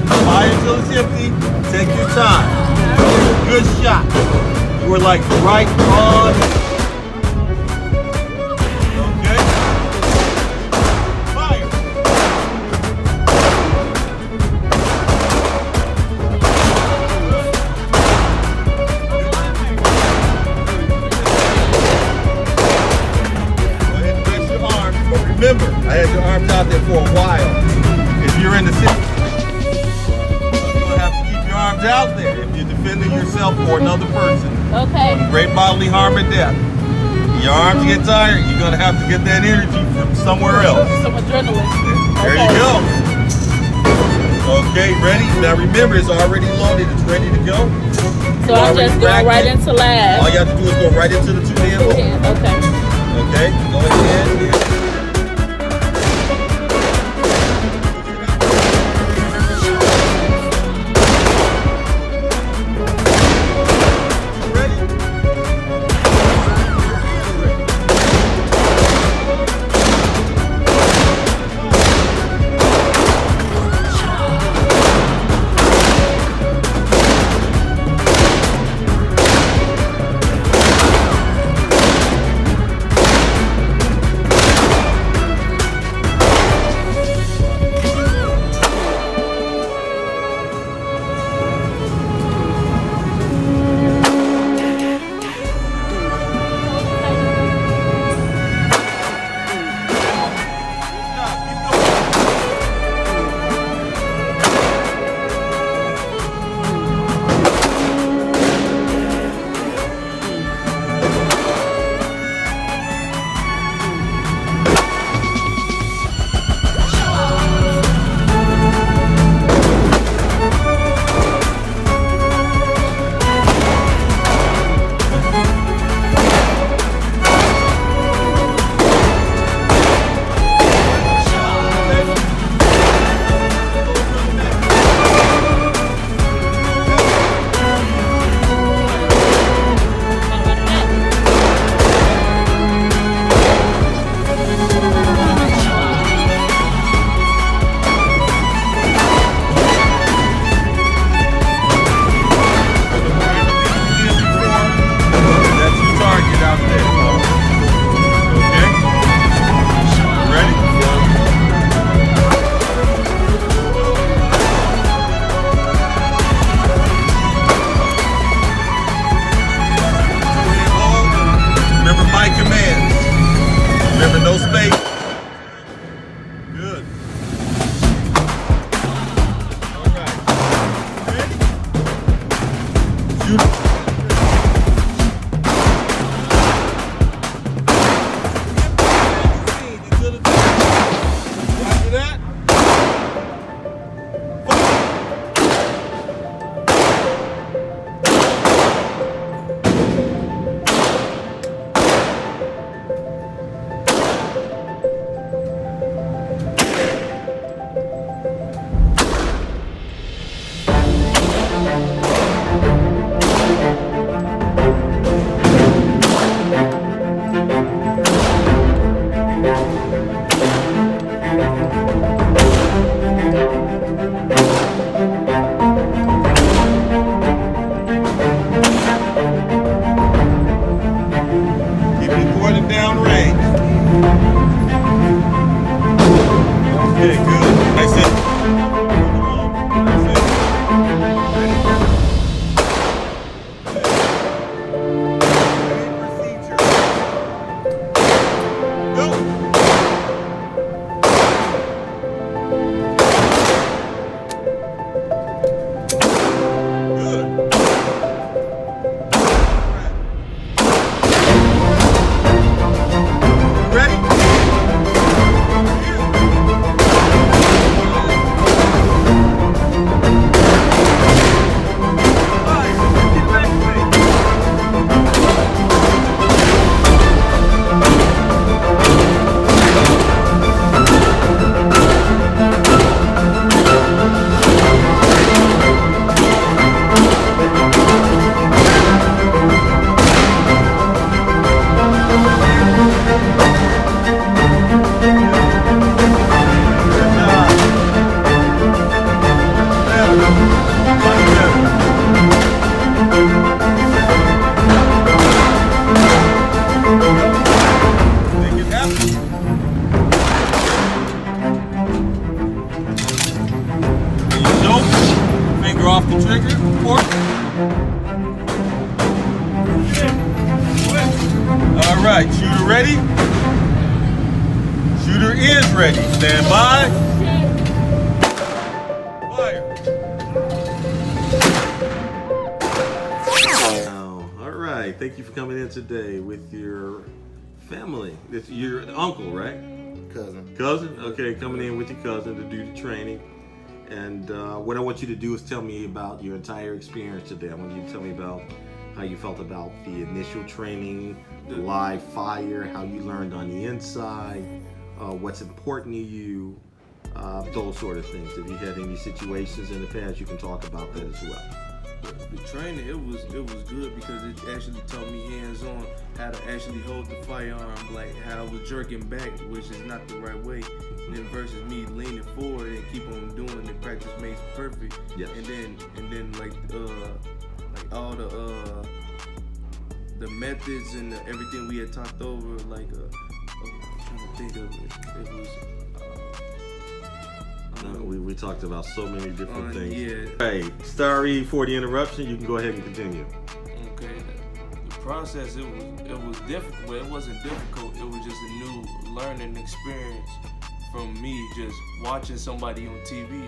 Fire until it's empty. Take your time. Good shot. You were like right on. Okay. Fire. Go ahead and rest your arms. But remember, I had your arms out there for a while. If you're in the city, arms out there if you're defending yourself or another person. Okay. Great bodily harm or death. Your arms get tired, you're gonna have to get that energy from somewhere else. Some adrenaline. There you go. Okay, ready? Now remember, it's already loaded, it's ready to go. So I'm just going right into lab. All you have to do is go right into the two-hand load. Okay. Okay, go ahead. No space. Good. All right. Ready? Shoot. After that. right, shooter ready? Shooter is ready. Stand by. Fire. All right, thank you for coming in today with your family. It's your uncle, right? Cousin. Cousin? Okay, coming in with your cousin to do the training. And what I want you to do is tell me about your entire experience today. I want you to tell me about how you felt about the initial training, the live fire, how you learned on the inside, what's important to you, those sort of things. If you had any situations in the past, you can talk about that as well. The training, it was good because it actually taught me hands-on how to actually hold the firearm, like how I was jerking back, which is not the right way. And then versus me leaning forward and keep on doing it, practice makes perfect. Yes. And then like all the methods and everything we had talked over, like I'm trying to think of it. It was. We talked about so many different things. Yeah. Hey, sorry for the interruption. You can go ahead and continue. Okay. The process, it was difficult, but it wasn't difficult. It was just a new learning experience from me just watching somebody on TV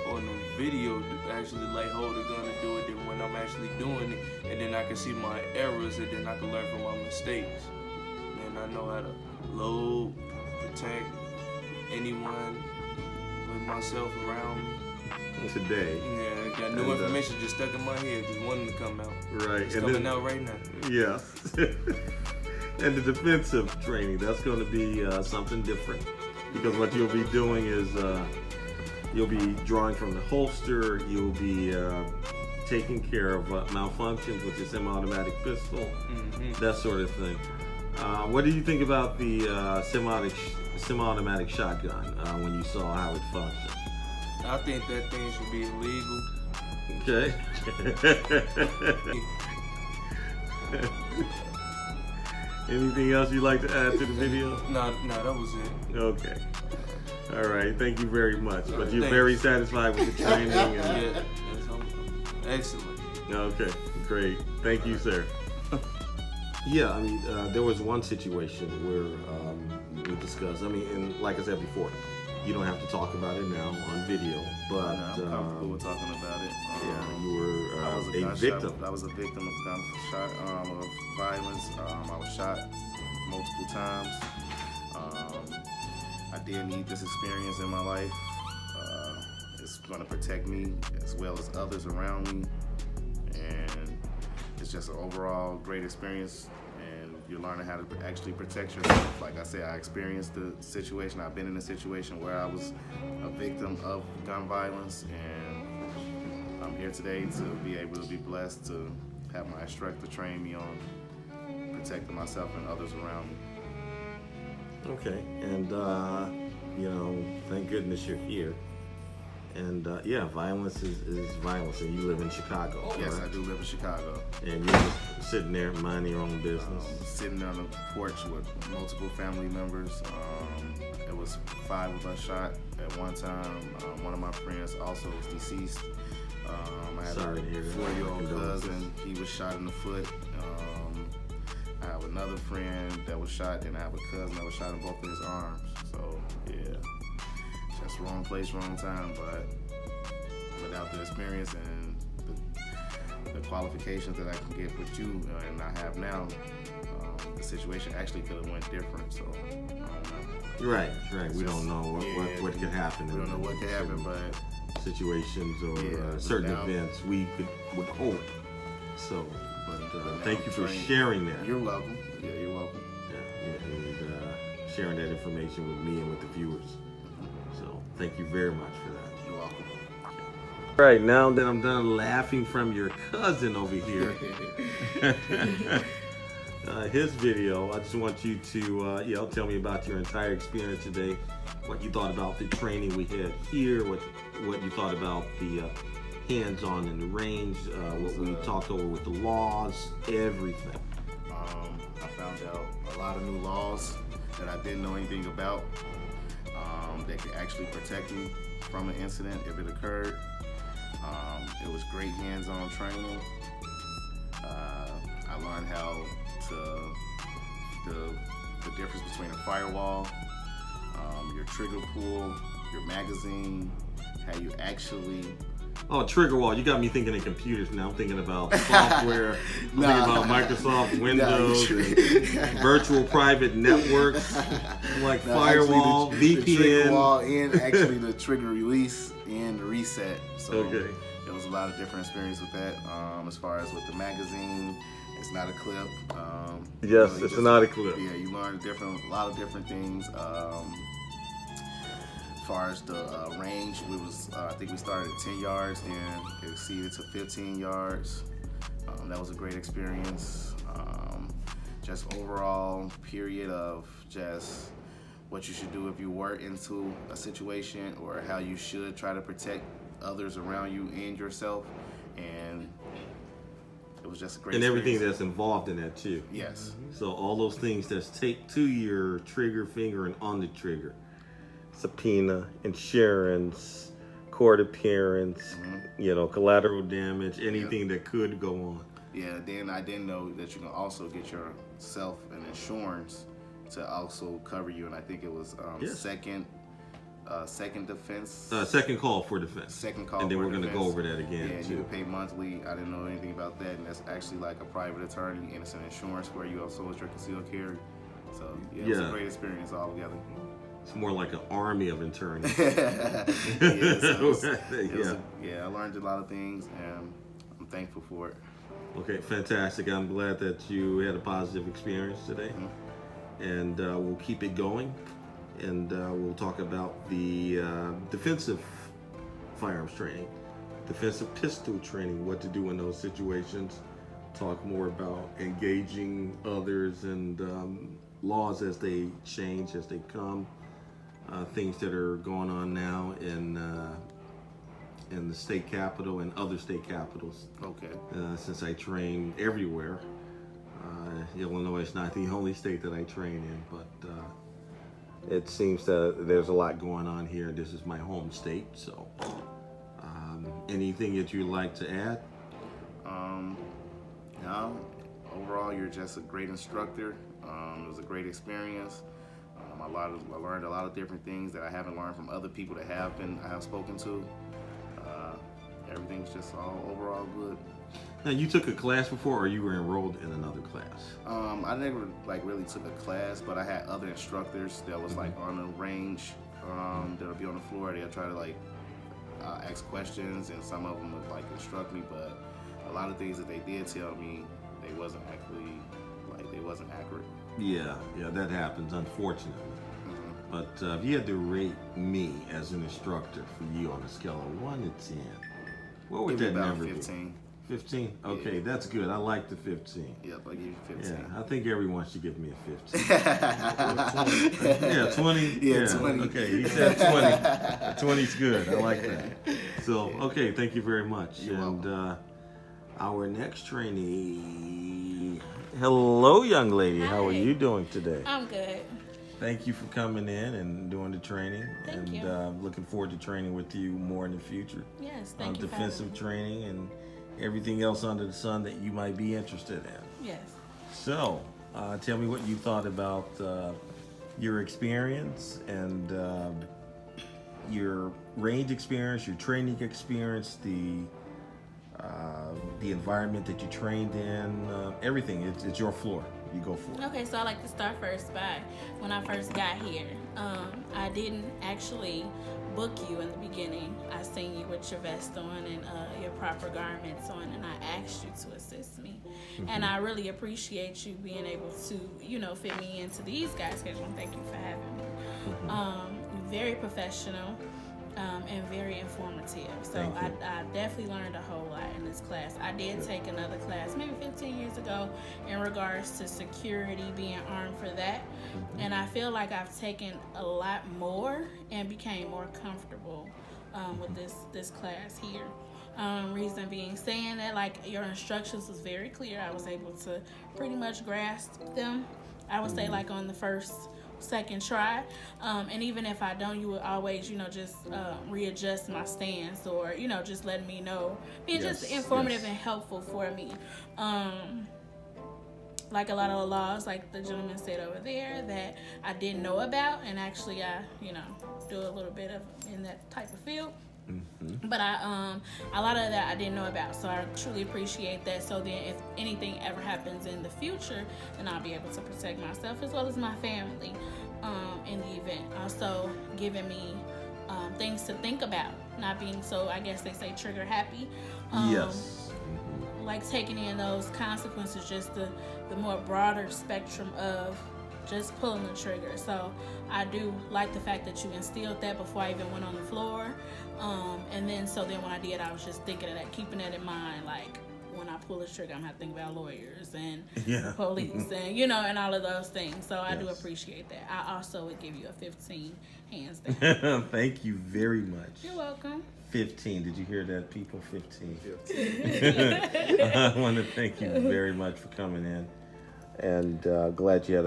or on a video actually like hold a gun and do it. Then when I'm actually doing it, and then I can see my errors, and then I can learn from my mistakes. And I know how to load, protect anyone with myself around me. Today. Yeah, I got new information just stuck in my head, just wanting to come out. Right. It's coming out right now. Yeah. And the defensive training, that's going to be something different. Because what you'll be doing is you'll be drawing from the holster, you'll be taking care of malfunctions with your semi-automatic pistol, that sort of thing. What do you think about the semi-automatic shotgun when you saw how it functioned? I think that thing should be illegal. Okay. Anything else you'd like to add to the video? No, that was it. Okay. All right. Thank you very much. But you're Thanks. very satisfied with the training. And... Yeah, excellent. Okay. Great. Thank you, sir. Yeah, I mean, there was one situation where we discussed. I mean, and like I said before, you don't have to talk about it now on video, but I'm comfortable with talking about it. yeah, you were I was a gunshot- victim. I was a victim of gunshot of violence. I was shot multiple times. I did need this experience in my life. It's going to protect me as well as others around me, and it's just an overall great experience. And you're learning how to actually protect yourself. Like I said, I experienced the situation. I've been in a situation where I was a victim of gun violence, and I'm here today to be able to be blessed to have my instructor train me on protecting myself and others around me. Okay, and you know, thank goodness you're here. And yeah, violence is violence, and you live in Chicago. Yes, right? I do live in Chicago. And you're just sitting there minding your own business. Sitting on the porch with multiple family members. It was 5 of us shot at one time. One of my friends also was deceased. I have Sorry to hear a that. 4-year-old cousin. He was shot in the foot. I have another friend that was shot, and I have a cousin that was shot in both of his arms. So yeah, just wrong place, wrong time. But without the experience and the qualifications that I can get with you and I have now, the situation actually could have went different. So I don't know. Right. We don't know what could happen. We don't know what could happen, but situations or Yeah, certain now- events we would hope. So, but now thank you for trained. sharing that. You're welcome. Yeah, you're welcome. Yeah, and sharing that information with me and with the viewers. So, thank you very much for that. You're welcome. All right, now that I'm done laughing from your cousin over here, his video, I just want you to, tell me about your entire experience today, what you thought about the training we had here, what you thought about the hands-on in the range, what we talked over with the laws, everything. I found out a lot of new laws that I didn't know anything about that could actually protect me from an incident if it occurred. It was great hands-on training. I learned how to the difference between a firewall, your trigger pull, your magazine, how you actually. Oh, trigger wall. You got me thinking of computers now. I'm thinking about software. I'm thinking about Microsoft Windows, and virtual private networks, like firewall, actually the trigger VPN. wall, and actually the trigger release and the reset. So Okay. there was a lot of different experience with that. As far as with the magazine, it's not a clip. Yes, you it's just- not a clip. Yeah, you learn a lot of different things. As far as the range, I think we started at 10 yards and it exceeded to 15 yards. That was a great experience. Just overall period of just what you should do if you were into a situation, or how you should try to protect others around you and yourself. And it was just a great And everything experience. that's involved in that too. Yes. So all those things that's taped to your trigger finger and on the trigger. Subpoena, insurance, court appearance, collateral damage, anything that could go on. Yeah, then I didn't know that you can also get yourself an insurance to also cover you, and I think it was Yes. second defense. Second call for defense. Second call And then for we're going to defense. go over that again Yeah, you too. can pay monthly. I didn't know anything about that, and that's actually like a private attorney, and it's an insurance where you also is your concealed carry. So yeah, it was Yeah. a great experience altogether. It's more like an army of attorneys. So it was Yeah. yeah, I learned a lot of things, and I'm thankful for it. Okay, fantastic. I'm glad that you had a positive experience today. And we'll keep it going. And we'll talk about the defensive firearms training, defensive pistol training, what to do in those situations. Talk more about engaging others and laws as they change, as they come. Things that are going on now in the state capitol and other state capitals. Okay. Since I train everywhere, Illinois is not the only state that I train in, but it seems that there's a lot going on here. This is my home state, so anything that you'd like to add? No, overall, you're just a great instructor. It was a great experience. I learned a lot of different things that I haven't learned from other people that I have spoken to. Everything was just all overall good. Now, you took a class before, or you were enrolled in another class? I never really took a class, but I had other instructors that was like on the range. That'll be on the floor. They'll try to ask questions, and some of them would instruct me. But a lot of things that they did tell me, they wasn't accurate. Yeah, that happens, unfortunately. But if you had to rate me as an instructor for you on a scale of 1 to 10, what would Give me that about number 15. be? 15? Okay, Yeah. That's good. I like the 15. Yep, I give you 15. Yeah, I think everyone should give me a 15. Yeah, 20. Yeah, 20. Okay, he said 20. 20's good. I like that. So, okay, thank you very much. You're And our next trainee. Hello, young lady. How are Hi. you doing today? I'm good. Thank you for coming in and doing the training. Thank and you. Looking forward to training with you more in the future. Yes, On thank you. defensive training and everything else under the sun that you might be interested in. Yes. So, tell me what you thought about your experience and your range experience, your training experience, the environment that you trained in, everything. It's your floor. You go for it. Okay, so I like to start first by when I first got here. I didn't actually book you in the beginning. I seen you with your vest on and your proper garments on, and I asked you to assist me. And I really appreciate you being able to, fit me into these guys' schedule. Thank you for having me. Very professional. And very informative. So Thank you. I definitely learned a whole lot in this class. I did take another class maybe 15 years ago in regards to security, being armed for that. And I feel like I've taken a lot more and became more comfortable with this class here. Reason being, saying that your instructions was very clear. I was able to pretty much grasp them. I would say on the second try, and even if I don't, you would always just readjust my stance, or just letting me know, being just informative and helpful for me. like a lot of the laws, like the gentleman said over there, that I didn't know about, and actually I, do a little bit of in that type of field. But a lot of that I didn't know about, so I truly appreciate that. So then, if anything ever happens in the future, then I'll be able to protect myself as well as my family in the event. Also, giving me things to think about, not being so, I guess they say, trigger happy. Yes. Like taking in those consequences, just the more broader spectrum of just pulling the trigger. So I do like the fact that you instilled that before I even went on the floor. And then when I did, I was just thinking of that, keeping that in mind, like when I pull the trigger, I'm gonna have to think about lawyers and police and and all of those things. So I do appreciate that. I also would give you a 15, hands down. Thank you very much. You're welcome. 15. Did you hear that, people? 15. I want to thank you very much for coming in, and glad you had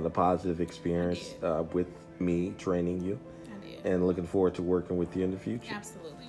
a positive experience with me training you. I did. And looking forward to working with you in the future. Absolutely.